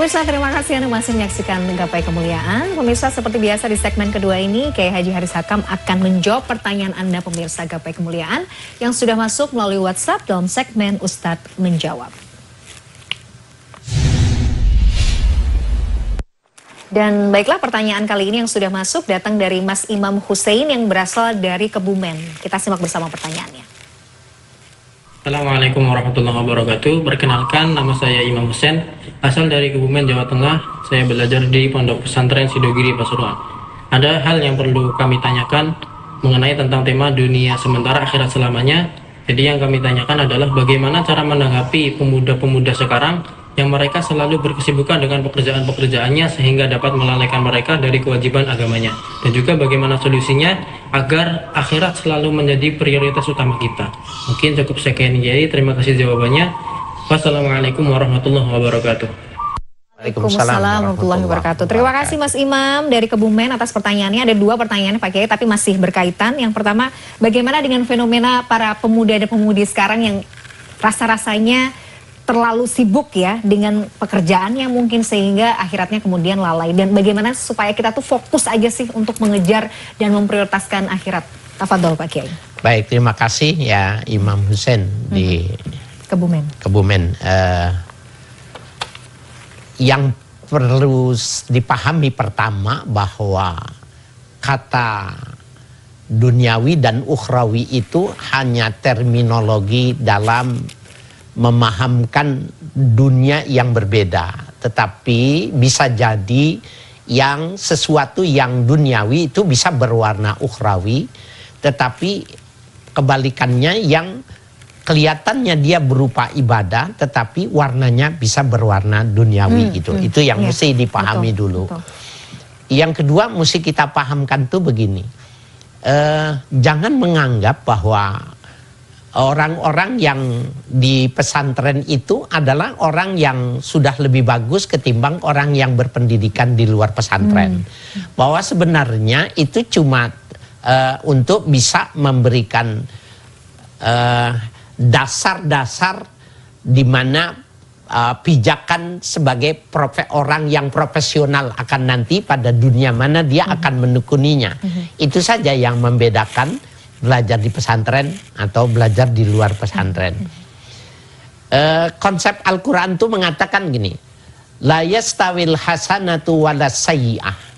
Pemirsa, terima kasih Anda masih menyaksikan Gapai Kemuliaan. Pemirsa, seperti biasa di segmen kedua ini, Kiai Haji Haris Hakam akan menjawab pertanyaan Anda pemirsa Gapai Kemuliaan yang sudah masuk melalui WhatsApp dalam segmen Ustadz Menjawab. Dan baiklah, pertanyaan kali ini yang sudah masuk datang dari Mas Imam Hussein yang berasal dari Kebumen. Kita simak bersama pertanyaannya. Assalamualaikum warahmatullahi wabarakatuh. Perkenalkan, nama saya Imam Hussein, asal dari Kebumen, Jawa Tengah. Saya belajar di Pondok Pesantren Sidogiri, Pasuruan. Ada hal yang perlu kami tanyakan mengenai tentang tema dunia sementara akhirat selamanya. Jadi yang kami tanyakan adalah bagaimana cara menanggapi pemuda-pemuda sekarang yang mereka selalu berkesibukan dengan pekerjaan-pekerjaannya sehingga dapat melalaikan mereka dari kewajiban agamanya. Dan juga bagaimana solusinya agar akhirat selalu menjadi prioritas utama kita. Mungkin cukup sekian, Kiai. Terima kasih jawabannya. Wassalamualaikum warahmatullahi wabarakatuh. Waalaikumsalam warahmatullahi wabarakatuh. Terima kasih Mas Imam dari Kebumen atas pertanyaannya. Ada dua pertanyaan Pak Kiai tapi masih berkaitan. Yang pertama, bagaimana dengan fenomena para pemuda dan pemudi sekarang yang rasa-rasanya terlalu sibuk ya dengan pekerjaannya mungkin sehingga akhiratnya kemudian lalai. Dan bagaimana supaya kita tuh fokus aja sih untuk mengejar dan memprioritaskan akhirat. Tafadhol Pak Kiai. Baik, terima kasih ya Imam Hussein di Kebumen. Yang perlu dipahami pertama bahwa kata duniawi dan ukhrawi itu hanya terminologi dalam memahamkan dunia yang berbeda. Tetapi bisa jadi yang sesuatu yang duniawi itu bisa berwarna ukhrawi, tetapi kebalikannya yang kelihatannya dia berupa ibadah tetapi warnanya bisa berwarna duniawi gitu. Itu yang mesti dipahami dulu. Betul. Yang kedua mesti kita pahamkan tuh begini. Jangan menganggap bahwa orang-orang yang di pesantren itu adalah orang yang sudah lebih bagus ketimbang orang yang berpendidikan di luar pesantren. Bahwa sebenarnya itu cuma untuk bisa memberikan dasar-dasar di mana pijakan sebagai orang yang profesional akan nanti pada dunia mana dia akan menekuninya. Itu saja yang membedakan belajar di pesantren atau belajar di luar pesantren. Konsep Al-Quran itu mengatakan gini, la yastawil hasanatu walas sayyi'ah.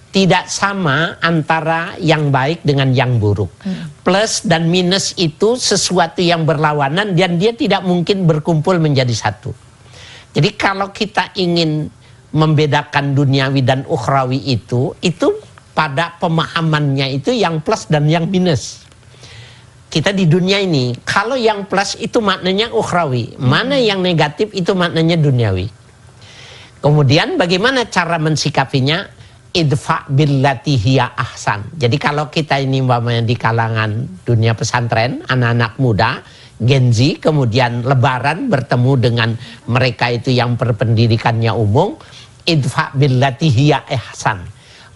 Tidak sama antara yang baik dengan yang buruk. Plus dan minus itu sesuatu yang berlawanan dan dia tidak mungkin berkumpul menjadi satu. Jadi kalau kita ingin membedakan duniawi dan ukhrawi itu pada pemahamannya itu yang plus dan yang minus. Kita di dunia ini, kalau yang plus itu maknanya ukhrawi, mana yang negatif itu maknanya duniawi. Kemudian bagaimana cara mensikapinya? Idfa billati hiya ahsan. Jadi kalau kita ini umpamanya di kalangan dunia pesantren, anak-anak muda, Gen Z, kemudian lebaran bertemu dengan mereka itu yang berpendidikannya umum, idfa billati hiya ahsan.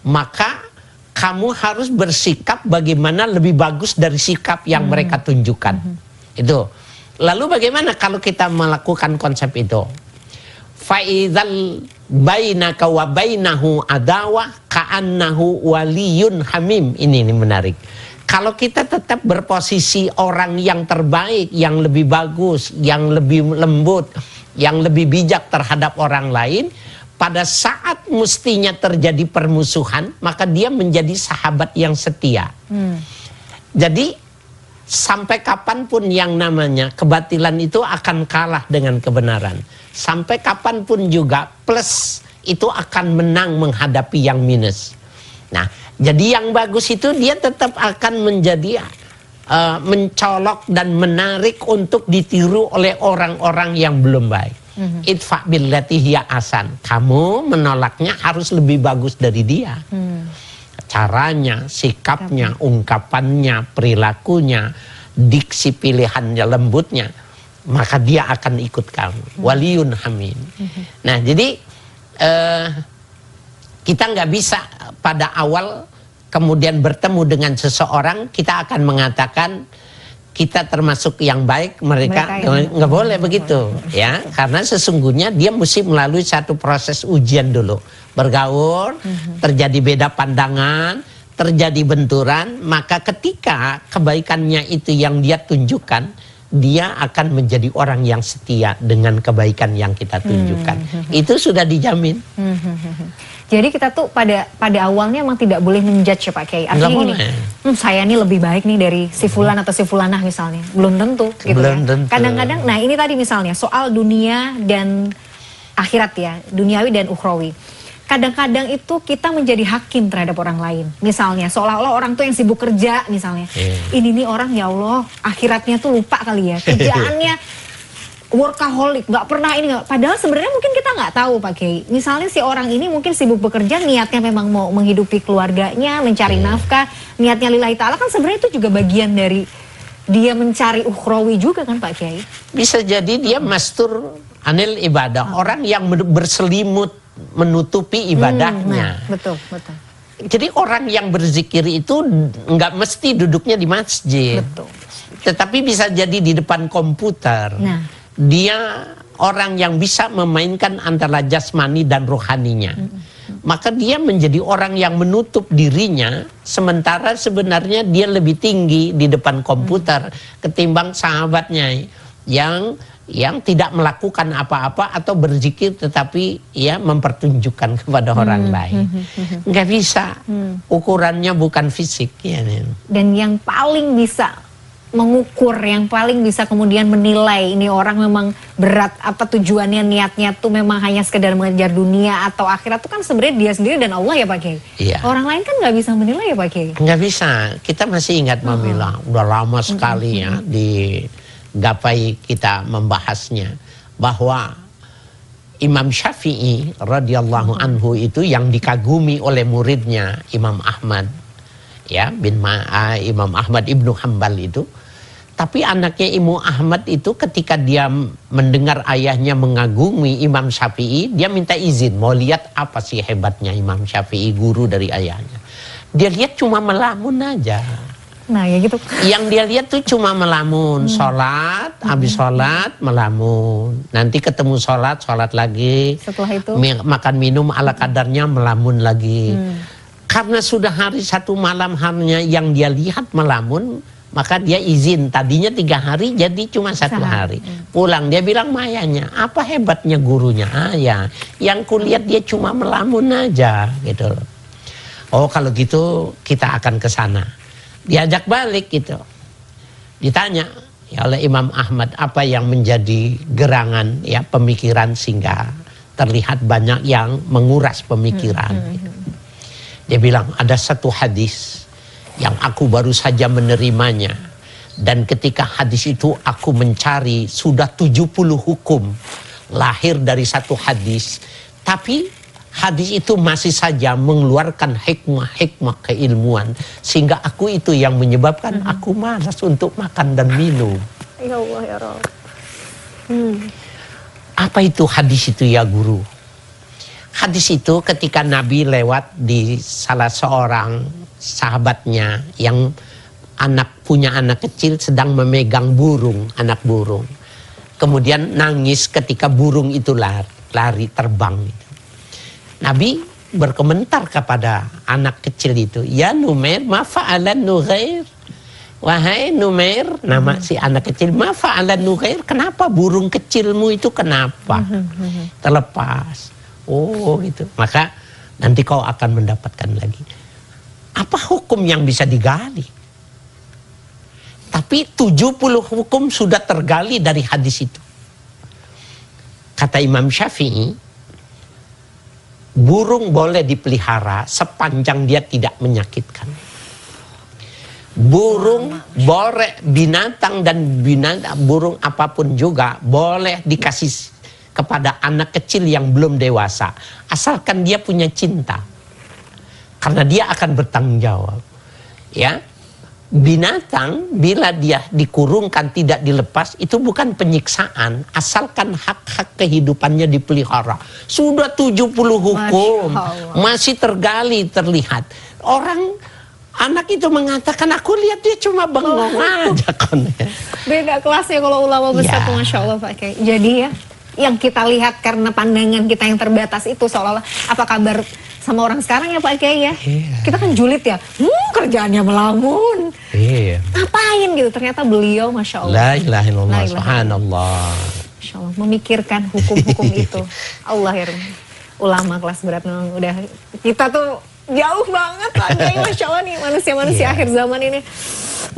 Maka kamu harus bersikap bagaimana lebih bagus dari sikap yang mereka tunjukkan. Itu. Lalu bagaimana kalau kita melakukan konsep itu? Fa'idzal bainaka wa bainahu adawah ka'annahu waliyun hamim. Ini menarik. Kalau kita tetap berposisi orang yang terbaik, yang lebih bagus, yang lebih lembut, yang lebih bijak terhadap orang lain, pada saat mestinya terjadi permusuhan, maka dia menjadi sahabat yang setia. Jadi sampai kapanpun yang namanya kebatilan itu akan kalah dengan kebenaran. Sampai kapanpun juga plus itu akan menang menghadapi yang minus. Nah, jadi yang bagus itu dia tetap akan menjadi mencolok dan menarik untuk ditiru oleh orang-orang yang belum baik. Idfa billati hiya ahsan. Kamu menolaknya harus lebih bagus dari dia. Caranya, sikapnya, ungkapannya, perilakunya, diksi pilihannya, lembutnya, maka dia akan ikut kamu. Waliyun hamim. Nah, jadi kita nggak bisa pada awal kemudian bertemu dengan seseorang kita akan mengatakan kita termasuk yang baik, mereka nggak boleh begitu ya, karena sesungguhnya dia mesti melalui satu proses ujian dulu, bergaul, terjadi beda pandangan, terjadi benturan, maka ketika kebaikannya itu yang dia tunjukkan, dia akan menjadi orang yang setia dengan kebaikan yang kita tunjukkan. Itu sudah dijamin. Jadi kita tuh pada awalnya emang tidak boleh menjudge ya Pak Kiai. Artinya gini, saya ini lebih baik nih dari si fulan atau si fulanah misalnya. Belum tentu gitu Belum ya. tentu. Kadang-kadang, nah ini tadi misalnya soal dunia dan akhirat ya, duniawi dan ukhrawi. Kadang-kadang itu kita menjadi hakim terhadap orang lain. Misalnya seolah-olah orang tuh yang sibuk kerja misalnya. Ini nih orang ya Allah, akhiratnya tuh lupa kali ya. Kerjaannya workaholic, nggak pernah ini nggak. Padahal sebenarnya mungkin kita nggak tahu Pak Kiai. Misalnya si orang ini mungkin sibuk bekerja, niatnya memang mau menghidupi keluarganya, mencari nafkah, niatnya lillahi ta'ala, kan sebenarnya itu juga bagian dari dia mencari ukhrawi juga kan Pak Kiai. Bisa jadi dia mastur anil ibadah, orang yang berselimut menutupi ibadahnya. Betul, betul. Jadi orang yang berzikir itu nggak mesti duduknya di masjid. Betul. Tetapi bisa jadi di depan komputer. Dia orang yang bisa memainkan antara jasmani dan rohaninya. Maka dia menjadi orang yang menutup dirinya, sementara sebenarnya dia lebih tinggi di depan komputer ketimbang sahabatnya yang tidak melakukan apa-apa atau berzikir tetapi ya mempertunjukkan kepada orang lain. Nggak bisa. Ukurannya bukan fisik ya. Dan yang paling bisa mengukur, yang paling bisa kemudian menilai ini orang memang berat apa tujuannya, niatnya tuh memang hanya sekedar mengejar dunia atau akhirat, tuh kan sebenarnya dia sendiri dan Allah ya Pak Kiai. Orang lain kan nggak bisa menilai ya Pak Kiai. Nggak bisa. Kita masih ingat Mamilah, udah lama sekali ya di gapai kita membahasnya, bahwa Imam Syafi'i radhiyallahu anhu itu yang dikagumi oleh muridnya Imam Ahmad ya Imam Ahmad ibnu Hanbal itu. Tapi anaknya Imam Ahmad itu ketika dia mendengar ayahnya mengagumi Imam Syafi'i, dia minta izin mau lihat apa sih hebatnya Imam Syafi'i, guru dari ayahnya. Dia lihat cuma melamun aja. Nah ya gitu. Yang dia lihat tuh cuma melamun, sholat, habis sholat melamun, nanti ketemu sholat lagi. Setelah itu makan minum ala kadarnya melamun lagi. Karena sudah hari satu malam harinya yang dia lihat melamun, maka dia izin. Tadinya 3 hari jadi cuma 1 hari. Pulang dia bilang mayanya, apa hebatnya gurunya? Ya, yang kulihat dia cuma melamun aja gitu. Oh kalau gitu kita akan ke sana. Diajak balik gitu. Ditanya ya oleh Imam Ahmad apa yang menjadi gerangan ya pemikiran sehingga terlihat banyak yang menguras pemikiran. Gitu. Dia bilang ada satu hadis yang aku baru saja menerimanya, dan ketika hadis itu aku mencari sudah 70 hukum lahir dari satu hadis, tapi hadis itu masih saja mengeluarkan hikmah-hikmah keilmuan, sehingga aku itu yang menyebabkan aku malas untuk makan dan minum. Ya Allah ya Rabb. Apa itu hadis itu ya guru? Hadis itu ketika Nabi lewat di salah seorang sahabatnya yang punya anak kecil sedang memegang anak burung. Kemudian nangis ketika burung itu lari terbang. Nabi berkomentar kepada anak kecil itu, ya Numair, ma fa'alan Nughair? Wahai Numair, nama si anak kecil, ma fa'alan Nughair? Kenapa burung kecilmu itu kenapa terlepas? Oh gitu, maka nanti kau akan mendapatkan lagi. Apa hukum yang bisa digali? Tapi 70 hukum sudah tergali dari hadis itu. Kata Imam Syafi'i, burung boleh dipelihara sepanjang dia tidak menyakitkan. Burung boleh, binatang burung apapun juga boleh dikasih kepada anak kecil yang belum dewasa, asalkan dia punya cinta, karena dia akan bertanggung jawab. Ya, binatang bila dia dikurungkan tidak dilepas itu bukan penyiksaan, asalkan hak-hak kehidupannya dipelihara. Sudah 70 hukum masih tergali terlihat. Orang Anak itu mengatakan, aku lihat dia cuma bengong aja kon. Beda kelasnya kalau ulama besar tuh, Masya Allah Pak Kiai. Jadi ya, yang kita lihat karena pandangan kita yang terbatas itu seolah-olah apa kabar sama orang sekarang ya Pak Kiai ya. Kita kan julid ya, kerjaannya melamun. Ngapain gitu, ternyata beliau Masya Allah. La ilaha illallah, subhanallah. Masya Allah, memikirkan hukum-hukum itu. Allah ya ulama kelas berat memang udah, kita tuh jauh banget Pak Kiai, Masya Allah nih manusia-manusia akhir zaman ini.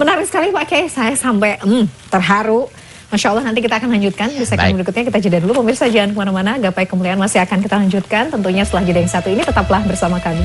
Menarik sekali Pak Kiai, saya sampai terharu. Masya Allah, nanti kita akan lanjutkan di segmen berikutnya. Kita jeda dulu, pemirsa jangan kemana-mana. Gapai Kemuliaan masih akan kita lanjutkan tentunya setelah jeda yang satu ini. Tetaplah bersama kami.